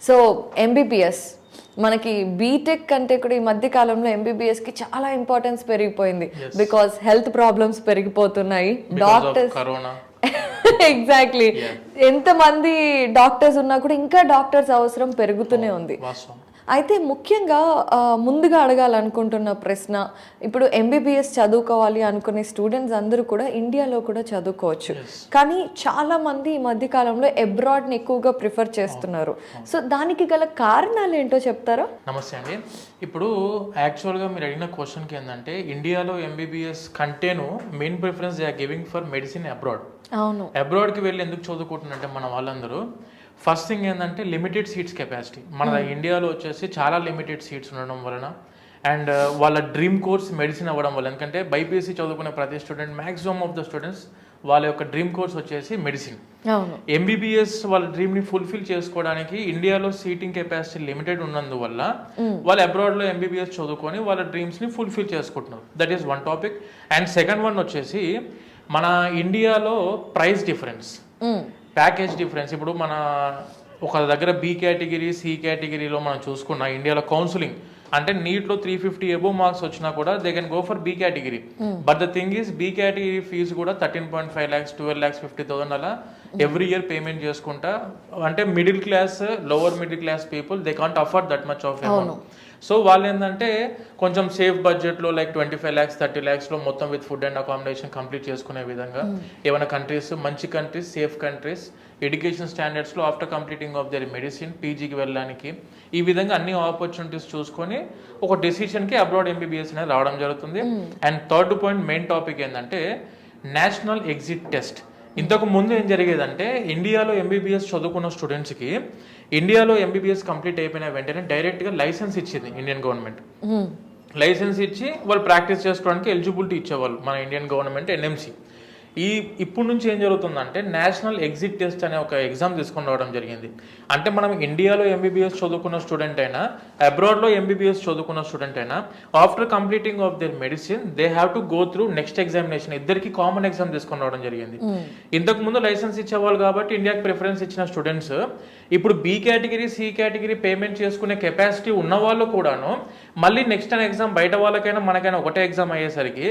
So MBBS మనకి BTech కంటే కూడా ఈ మధ్య కాలంలో ఎంబీబీఎస్ కి చాలా ఇంపార్టెన్స్ పెరిగిపోయింది. బికాస్ హెల్త్ ప్రాబ్లమ్స్ పెరిగిపోతున్నాయి. డాక్టర్స్ ఎగ్జాక్ట్లీ ఎంతమంది డాక్టర్స్ ఉన్నా కూడా ఇంకా డాక్టర్స్ అవసరం పెరుగుతూనే ఉంది. అయితే ముఖ్యంగా ముందుగా అడగాలనుకుంటున్న ప్రశ్న, ఇప్పుడు ఎంబీబీఎస్ చదువుకోవాలి అనుకునే స్టూడెంట్స్ అందరూ కూడా ఇండియాలో కూడా చదువుకోవచ్చు, కానీ చాలా మంది ఈ మధ్య కాలంలో అబ్రాడ్ని ఎక్కువగా ప్రిఫర్ చేస్తున్నారు. సో దానికి గల కారణాలు ఏంటో చెప్తారా? నమస్తే అండి. ఇప్పుడు యాక్చువల్గా మీరు అడిగిన క్వశ్చన్కి ఏంటంటే, ఇండియాలో ఎంబీబీఎస్ కంటేను main preference they are giving for medicine abroad. అవును, అబ్రాడ్కి వెళ్ళి ఎందుకు చదువుకుంటున్నారంటే మన వాళ్ళందరూ ఫస్ట్ థింగ్ ఏంటంటే లిమిటెడ్ సీట్స్ కెపాసిటీ. మన ఇండియాలో వచ్చేసి చాలా లిమిటెడ్ సీట్స్ ఉండడం వలన అండ్ వాళ్ళ డ్రీమ్ కోర్స్ మెడిసిన్ అవ్వడం వల్ల, ఎందుకంటే బైపీసీ చదువుకునే ప్రతి student maximum of the students వాళ్ళ యొక్క డ్రీమ్ కోర్స్ వచ్చేసి మెడిసిన్. ఎంబీబీఎస్ వాళ్ళ డ్రీమ్ని ఫుల్ఫిల్ చేసుకోవడానికి ఇండియాలో సీటింగ్ కెపాసిటీ లిమిటెడ్ ఉన్నందువల్ల వాళ్ళు అబ్రాడ్లో ఎంబీబీఎస్ చదువుకొని వాళ్ళ డ్రీమ్స్ని ఫుల్ఫిల్ చేసుకుంటున్నారు. That is one topic. And second one వచ్చేసి మన ఇండియాలో ప్రైస్ డిఫరెన్స్, ప్యాకేజ్ డిఫరెన్స్. ఇప్పుడు మన ఒక దగ్గర బి కేటగిరీ సి కేటగిరీలో మనం చూసుకున్న ఇండియాలో కౌన్సిలింగ్ అంటే నీట్లో 350 అబోవ్ మార్క్స్ వచ్చినా కూడా they can go for B category. But the thing is B category fee కూడా 13.5 lakhs 12,50,000 అలా ఎవ్రీ ఇయర్ పేమెంట్ చేసుకుంటా. అంటే middle class, lower middle class people they can't afford that much of amount. So వాళ్ళు ఏంటంటే కొంచెం safe బడ్జెట్లో like 25 lakhs 30 lakhsలో మొత్తం with food and accommodation complete చేసుకునే విధంగా ఏమైనా కంట్రీస్, మంచి కంట్రీస్, సేఫ్ కంట్రీస్, ఎడ్యుకేషన్ స్టాండర్డ్స్లో after completing of the medicine పీజీకి వెళ్ళడానికి ఈ విధంగా అన్ని ఆపర్చునిటీస్ చూసుకొని ఒక డెసిషన్కి అబ్రాడ్ ఎంబీబీఎస్ అనేది రావడం జరుగుతుంది. And third point main topic ఏంటంటే నేషనల్ ఎగ్జిట్ టెస్ట్. ఇంతకు ముందు ఏం జరిగేదంటే ఇండియాలో ఎంబీబీఎస్ చదువుకున్న స్టూడెంట్స్కి ఇండియాలో ఎంబీబీఎస్ కంప్లీట్ అయిపోయిన వెంటనే డైరెక్ట్గా లైసెన్స్ ఇచ్చింది ఇండియన్ గవర్నమెంట్. లైసెన్స్ ఇచ్చి వాళ్ళు ప్రాక్టీస్ చేసుకోవడానికి ఎలిజిబిలిటీ ఇచ్చేవాళ్ళు మన ఇండియన్ గవర్నమెంట్ ఎన్ఎంసీ. ఇప్పుడు నుంచి ఏం జరుగుతుందంటే నేషనల్ ఎగ్జిట్ టెస్ట్ అనే ఒక ఎగ్జామ్ తీసుకొని రావడం జరిగింది. అంటే మనం ఇండియాలో ఎంబీబీఎస్ చదువుకున్న స్టూడెంట్ అయినా అబ్రాడ్లో ఎంబీబీఎస్ చదువుకున్న స్టూడెంట్ అయినా after completing of their medicine they have to go through next examination. ఇద్దరికి కామన్ ఎగ్జామ్ తీసుకొని రావడం జరిగింది. ఇంతకు ముందు లైసెన్స్ ఇచ్చేవాళ్ళు కాబట్టి ఇండియాకి ప్రిఫరెన్స్ ఇచ్చిన స్టూడెంట్స్ ఇప్పుడు B category C category payment చేసుకునే కెపాసిటీ ఉన్న వాళ్ళు కూడాను మళ్ళీ నెక్స్ట్ అనే ఎగ్జామ్ బయట వాళ్ళకైనా మనకైనా ఒకటే ఎగ్జామ్ అయ్యేసరికి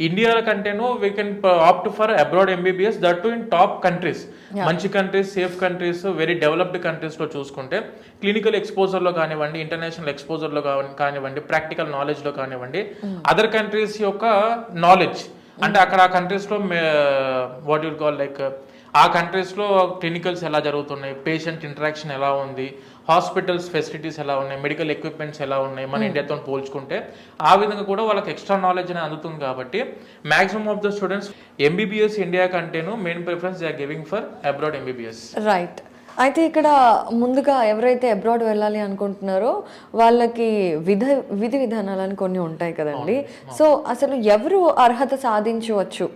ఇండియా కంటేను we can opt for abroad MBBS, that to in top countries, మంచి countries, safe countries, very developed కంట్రీస్లో చూసుకుంటే క్లినికల్ ఎక్స్పోజర్లో కానివ్వండి, ఇంటర్నేషనల్ ఎక్స్పోజర్లో కానివ్వండి, ప్రాక్టికల్ నాలెడ్జ్లో కానివ్వండి, అదర్ కంట్రీస్ యొక్క నాలెడ్జ్ అంటే అక్కడ ఆ కంట్రీస్లో వాట్ యు కాల్ లైక్ ఆ కంట్రీస్లో క్లినికల్స్ ఎలా జరుగుతున్నాయి, పేషెంట్ ఇంటరాక్షన్ ఎలా ఉంది, హాస్పిటల్స్ ఫెసిలిటీస్ ఎలా ఉన్నాయి, మెడికల్ ఎక్విప్మెంట్స్ ఎలా ఉన్నాయి మన ఇండియాతో పోల్చుకుంటే, ఆ విధంగా కూడా వాళ్ళకి ఎక్స్ట్రా నాలెడ్జ్ అనేది అందుతుంది. కాబట్టి maximum of the students MBBS India కంటేను main preference they are giving for abroad MBBS. Right. అయితే ఇక్కడ ముందుగా ఎవరైతే అబ్రాడ్ వెళ్ళాలి అనుకుంటున్నారో వాళ్ళకి విధి విధానాలని కొన్ని ఉంటాయి కదండి. సో అసలు ఎవరు అర్హత సాధించవచ్చు,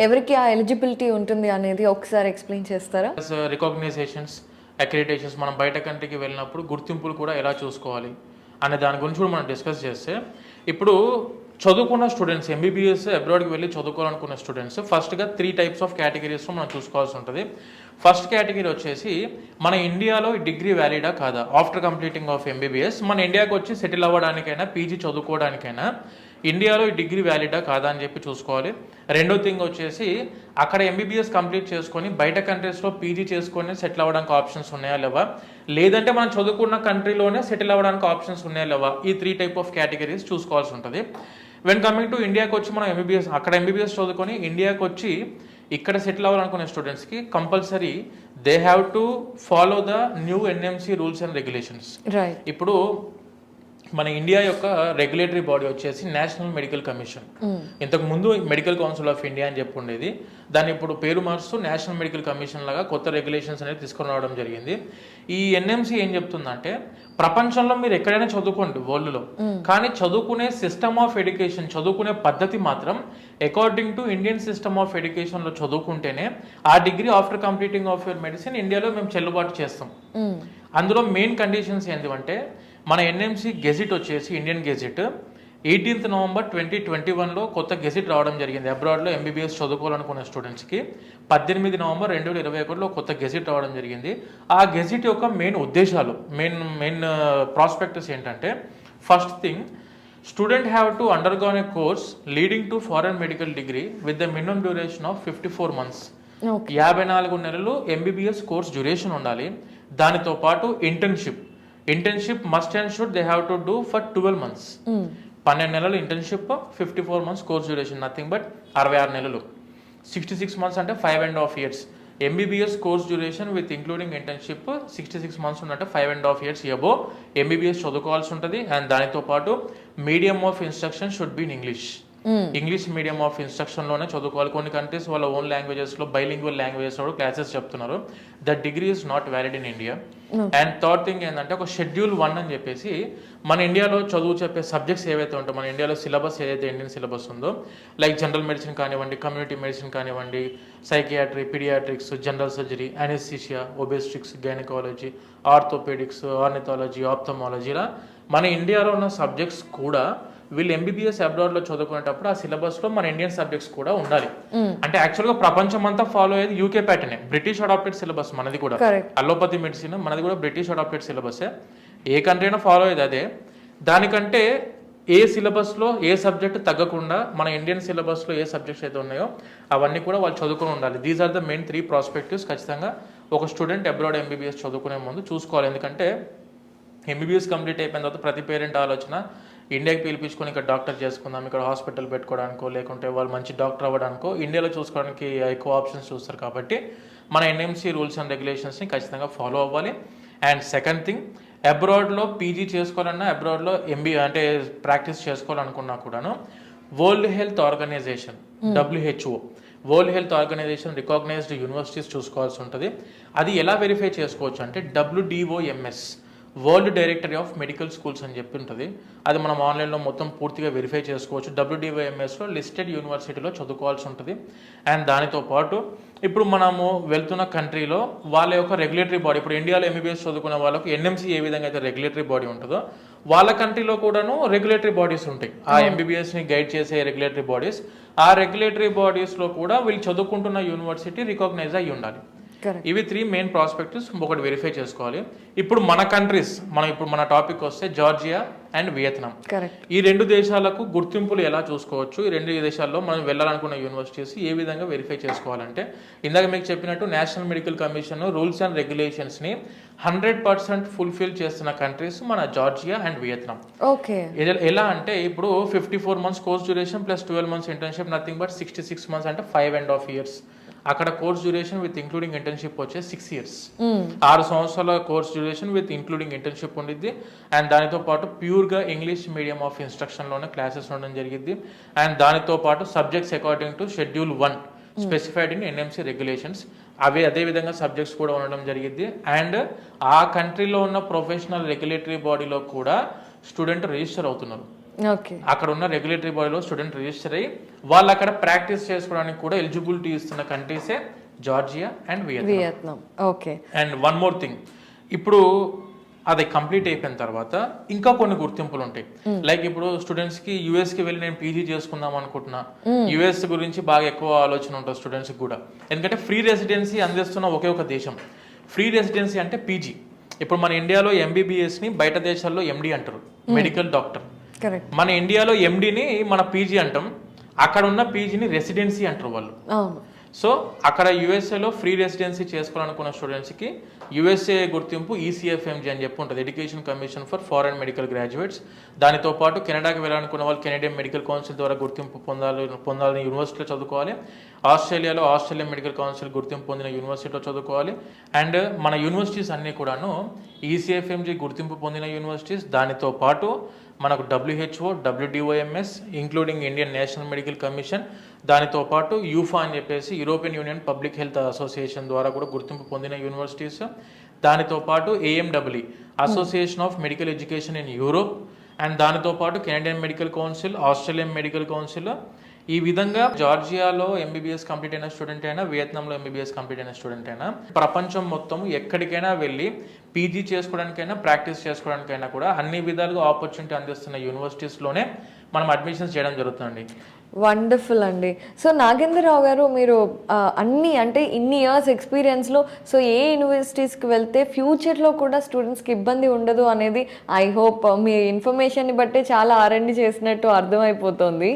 ఎవరికి ఆ ఎలిజిబిలిటీ ఉంటుంది అనేది ఒకసారి ఎక్స్ప్లెయిన్ చేస్తారా? రికగ్నైజేషన్స్, అక్రిడిటేషన్స్, మనం బయట కంట్రీకి వెళ్ళినప్పుడు గుర్తింపులు కూడా ఎలా చూసుకోవాలి అనే దాని గురించి కూడా మనం డిస్కస్ చేస్తే, ఇప్పుడు చదువుకున్న స్టూడెంట్స్ ఎంబీబీఎస్ అబ్రాడ్కి వెళ్ళి చదువుకోవాలనుకున్న స్టూడెంట్స్ ఫస్ట్గా 3 types ఆఫ్ కేటగిరీస్లో మనం చూసుకోవాల్సి ఉంటుంది. ఫస్ట్ కేటగిరీ వచ్చేసి మన ఇండియాలో డిగ్రీ వ్యాలిడా కాదా, ఆఫ్టర్ కంప్లీటింగ్ ఆఫ్ ఎంబీబీఎస్ మన ఇండియాకి వచ్చి సెటిల్ అవ్వడానికైనా పీజీ చదువుకోవడానికైనా ఇండియాలో ఈ డిగ్రీ వ్యాలిడా కాదా అని చెప్పి చూసుకోవాలి. రెండో థింగ్ వచ్చేసి అక్కడ ఎంబీబీఎస్ కంప్లీట్ చేసుకొని బయట కంట్రీస్లో పీజీ చేసుకొని సెటిల్ అవ్వడానికి ఆప్షన్స్ ఉన్నాయా లేవా, లేదంటే మనం చదువుకున్న కంట్రీలోనే సెటిల్ అవ్వడానికి ఆప్షన్స్ ఉన్నాయా లేవా, ఈ 3 types ఆఫ్ కేటగిరీస్ చూసుకోవాల్సి ఉంటుంది. వెన్ కమింగ్ టు ఇండియాకి వచ్చి మనం ఎంబీబీఎస్ అక్కడ ఎంబీబీఎస్ చదువుకొని ఇండియాకి వచ్చి ఇక్కడ సెటిల్ అవ్వాలనుకునే స్టూడెంట్స్కి compulsory they have to follow the new NMC rules and regulations. ఇప్పుడు మన ఇండియా యొక్క రెగ్యులేటరీ బాడీ వచ్చేసి నేషనల్ మెడికల్ కమిషన్. ఇంతకు ముందు మెడికల్ కౌన్సిల్ ఆఫ్ ఇండియా అని చెప్పి ఉండేది, దాన్ని ఇప్పుడు పేరు మారుస్తూ నేషనల్ మెడికల్ కమిషన్ లాగా కొత్త రెగ్యులేషన్స్ అనేది తీసుకొని రావడం జరిగింది. ఈ ఎన్ఎంసీ ఏం చెప్తుందంటే ప్రపంచంలో మీరు ఎక్కడైనా చదువుకోండి వరల్డ్లో, కానీ చదువుకునే సిస్టమ్ ఆఫ్ ఎడ్యుకేషన్, చదువుకునే పద్ధతి మాత్రం according to Indian system of ఎడ్యుకేషన్లో చదువుకుంటేనే ఆ degree after completing of your medicine ఇండియాలో మేము చెల్లుబాటు చేస్తాం. అందులో మెయిన్ కండిషన్స్ ఏంటంటే మన ఎన్ఎంసీ గెజిట్ వచ్చేసి ఇండియన్ గెజిట్ 18th నవంబర్ 2021లో కొత్త గెజిట్ రావడం జరిగింది. అబ్రాడ్లో ఎంబీబీఎస్ చదువుకోవాలనుకునే స్టూడెంట్స్కి 18 నవంబర్ 2021లో కొత్త గెజిట్ రావడం జరిగింది. ఆ గెజిట్ యొక్క మెయిన్ ఉద్దేశాలు, మెయిన్ ప్రాస్పెక్టస్ ఏంటంటే, first thing, student have to undergone A course leading to foreign medical degree with the minimum duration of 54 months. 54 నెలలు ఎంబీబీఎస్ కోర్స్ డ్యూరేషన్ ఉండాలి. దానితో పాటు internship must and should they have to do for 12 months. 12 నెలలు internship, 54 months course duration, nothing but 66 నెలలు. 66 months అంటే 5.5 years. MBBS course duration with including internship 66 months ఉన్నట్టు 5.5 years above MBBS చదువుకోవాల్సి ఉంటుంది. And దానితో పాటు medium of instruction should be in English medium of ఇన్స్ట్రక్షన్లోనే చదువుకోవాలి. కొన్ని కంట్రీస్ వాళ్ళ ఓన్ లాంగ్వేజెస్లో బైలింగ్వల్ లాంగ్వేజెస్లో క్లాసెస్ చెప్తున్నారు. The degree is not valid in India. And third thing ఏంటంటే, ఒక షెడ్యూల్ 1 అని చెప్పేసి మన ఇండియాలో చదువు చెప్పే సబ్జెక్ట్స్ ఏవైతే ఉంటాయో, మన ఇండియాలో సిలబస్ ఏదైతే ఇండియన్ సిలబస్ ఉందో, లైక్ జనరల్ మెడిసిన్ కానివ్వండి, కమ్యూనిటీ మెడిసిన్ కానివ్వండి, psychiatry, paediatrics, general surgery, anaesthesia, obstetrics, gynaecology, orthopaedics, ornithology, ఆప్థమాలజీలా మన ఇండియాలో ఉన్న సబ్జెక్ట్స్ కూడా వీళ్ళు ఎంబీబీఎస్ అబ్రాడ్లో చదువుకునేటప్పుడు ఆ సిలబస్లో మన ఇండియన్ సబ్జెక్ట్స్ కూడా ఉండాలి. అంటే యాక్చువల్గా ప్రపంచం అంతా ఫాలో అయ్యేది యూకే ప్యాటర్నే, బ్రిటిష్ అడాప్టెడ్ సిలబస్ మనది కూడా. అలోపతి మెడిసిన్ మనది కూడా బ్రిటిష్ అడాప్టెడ్ సిలబసే, ఏ కంట్రీ అయినా ఫాలో అయ్యేది అదే. దానికంటే ఏ సిలబస్లో ఏ సబ్జెక్ట్ తగ్గకుండా మన ఇండియన్ సిలబస్లో ఏ సబ్జెక్ట్స్ అయితే ఉన్నాయో అవన్నీ కూడా వాళ్ళు చదువుకుని ఉండాలి. These are the main 3 prospectives ఖచ్చితంగా ఒక స్టూడెంట్ అబ్రాడ్ ఎంబీబీఎస్ చదువుకునే ముందు చూసుకోవాలి. ఎందుకంటే ఎంబీబీఎస్ కంప్లీట్ అయిపోయిన తర్వాత ప్రతి పేరెంట్ ఆలోచన, ఇండియాకి పిలిపించుకొని ఇక్కడ డాక్టర్ చేసుకుందాం, ఇక్కడ హాస్పిటల్ పెట్టుకోవడానికో, లేకుంటే వాళ్ళు మంచి డాక్టర్ అవ్వడానికో ఇండియాలో చూసుకోవడానికి ఎక్కువ ఆప్షన్స్ చూస్తారు. కాబట్టి మన ఎన్ఎంసీ రూల్స్ అండ్ రెగ్యులేషన్స్ని ఖచ్చితంగా ఫాలో అవ్వాలి. అండ్ సెకండ్ థింగ్, అబ్రాడ్లో పీజీ చేసుకోవాలన్నా, అబ్రాడ్లో అంటే ప్రాక్టీస్ చేసుకోవాలనుకున్నా కూడాను World Health Organization WHO, World Health Organization recognised universities చూసుకోవాల్సి ఉంటుంది. అది ఎలా వెరిఫై చేసుకోవచ్చు అంటే WDOMS, World Directory of Medical Schools అని చెప్పి ఉంటుంది. అది మనం ఆన్లైన్లో మొత్తం పూర్తిగా వెరిఫై చేసుకోవచ్చు. WDOMSలో లిస్టెడ్ యూనివర్సిటీలో చదువుకోవాల్సి ఉంటుంది. అండ్ దానితో పాటు ఇప్పుడు మనము వెళ్తున్న కంట్రీలో వాళ్ళ యొక్క రెగ్యులేటరీ బాడీ, ఇప్పుడు ఇండియాలో ఎంబీబీఎస్ చదువుకునే వాళ్ళకు ఎన్ఎంసీ ఏ విధంగా అయితే రెగ్యులేటరీ బాడీ ఉంటుందో, వాళ్ళ కంట్రీలో కూడాను రెగ్యులేటరీ బాడీస్ ఉంటాయి. ఆ ఎంబీబీఎస్ని గైడ్ చేసే రెగ్యులేటరీ బాడీస్, ఆ రెగ్యులేటరీ బాడీస్లో కూడా వీళ్ళు చదువుకుంటున్న యూనివర్సిటీ రికాగ్నైజ్ అయ్యి ఉండాలి. ఇవి 3 మెయిన్ ప్రాస్పెక్టివ్స్ ఒకటి వెరిఫై చేసుకోవాలి. ఇప్పుడు మన కంట్రీస్, మన టాపిక్ వస్తే జార్జియా అండ్ వియత్నాం, ఈ 2 దేశాలకు గుర్తింపులు ఎలా చూసుకోవచ్చు, ఈ 2 దేశాల్లో మనం వెళ్ళాలనుకున్న యూనివర్సిటీస్ ఏ విధంగా వెరిఫై చేసుకోవాలంటే, ఇందాక మీకు చెప్పినట్టు national medical commission rules and రెగ్యులేషన్స్ని 100% ఫుల్ఫిల్ చేస్తున్న కంట్రీస్ మన జార్జియా అండ్ వియత్నాం. ఎలా అంటే, ఇప్పుడు 54 months course duration plus 12 months internship, nothing but 66 months అంటే 5.5 years. అక్కడ course duration with including internship వచ్చే 6 years. 6 సంవత్సరాల course duration with including internship ఉండిద్ది. అండ్ దానితో పాటు ప్యూర్గా ఇంగ్లీష్ మీడియం ఆఫ్ ఇన్స్ట్రక్షన్లోనే క్లాసెస్ ఉండడం జరిగింది. అండ్ దానితో పాటు subjects according to schedule 1 specified in NMC regulations, అదే విధంగా సబ్జెక్ట్స్ కూడా ఉండడం జరిగింది. అండ్ ఆ కంట్రీలో ఉన్న ప్రొఫెషనల్ రెగ్యులేటరీ బాడీలో కూడా స్టూడెంట్ రిజిస్టర్ అవుతున్నారు. అక్కడ ఉన్న రెగ్యులేటరీ బాడీలో స్టూడెంట్ రిజిస్టర్ అయ్యి వాళ్ళు అక్కడ ప్రాక్టీస్ చేసుకోవడానికి కూడా ఎలిజిబిలిటీ ఇస్తున్న కంట్రీసే Georgia and Vietnam. And one more thing, ఇప్పుడు అది కంప్లీట్ అయిపోయిన తర్వాత ఇంకా కొన్ని గుర్తింపులు ఉంటాయి. లైక్ ఇప్పుడు స్టూడెంట్స్కి యూఎస్కి వెళ్ళి నేను పీజీ చేసుకుందాం అనుకుంటున్నా, యూఎస్ గురించి బాగా ఎక్కువ ఆలోచన ఉంటుంది స్టూడెంట్స్కి కూడా. ఎందుకంటే ఫ్రీ రెసిడెన్సీ అందిస్తున్న ఒకే ఒక దేశం. ఫ్రీ రెసిడెన్సీ అంటే పీజీ. ఇప్పుడు మన ఇండియాలో ఎంబీబీఎస్ని బయట దేశాల్లో ఎండి అంటారు, మెడికల్ డాక్టర్. మన ఇండియాలో ఎండిని మన పీజీ అంటాం, అక్కడ ఉన్న పీజీని రెసిడెన్సీ అంటారు వాళ్ళు. సో అక్కడ యుఎస్ఏలో ఫ్రీ రెసిడెన్సీ చేసుకోవాలనుకున్న స్టూడెంట్స్కి యుఎస్ఏ గుర్తింపు ECFMG అని చెప్పి ఉంటుంది, education commission for foreign medical graduates. దానితో పాటు కెనడాకి వెళ్ళాలనుకున్న వాళ్ళు కెనడియన్ మెడికల్ కౌన్సిల్ ద్వారా గుర్తింపు పొందాలని యూనివర్సిటీలో చదువుకోవాలి. ఆస్ట్రేలియాలో ఆస్ట్రేలియన్ మెడికల్ కౌన్సిల్ గుర్తింపు పొందిన యూనివర్సిటీలో చదువుకోవాలి. అండ్ మన యూనివర్సిటీస్ అన్నీ కూడాను ECFMG గుర్తింపు పొందిన యూనివర్సిటీస్. దానితో పాటు మనకు WHO, WDOMS including Indian national medical commission, దానితో పాటు యూఫా అని చెప్పేసి European union public health association ద్వారా కూడా గుర్తింపు పొందిన యూనివర్సిటీస్. దానితో పాటు AMEE association of medical education in Europe. And దానితో పాటు Canadian medical council, Australian medical council, ఈ విధంగా జార్జియాలో ఎంబీబీఎస్ కంప్లీట్ అయిన స్టూడెంట్ అయినా, వియత్నాంలో ఎంబీబీఎస్ కంప్లీట్ అయిన స్టూడెంట్ అయినా, ప్రపంచం మొత్తం ఎక్కడికైనా వెళ్ళి పీజీ చేసుకోవడానికైనా, ప్రాక్టీస్ చేసుకోవడానికైనా కూడా అన్ని విధాలుగా ఆపర్చునిటీ అందిస్తున్న యూనివర్సిటీస్లోనే మనం అడ్మిషన్స్ చేయడం జరుగుతుంది. వండర్ఫుల్ అండి. సో నాగేంద్రరావు గారు, మీరు ఇన్ని ఇయర్స్ ఎక్స్పీరియన్స్లో సో ఏ యూనివర్సిటీస్కి వెళ్తే ఫ్యూచర్లో కూడా స్టూడెంట్స్కి ఇబ్బంది ఉండదు అనేది ఐ హోప్ మీ ఇన్ఫర్మేషన్ని బట్టే చాలా R&D చేసినట్టు అర్థమైపోతుంది.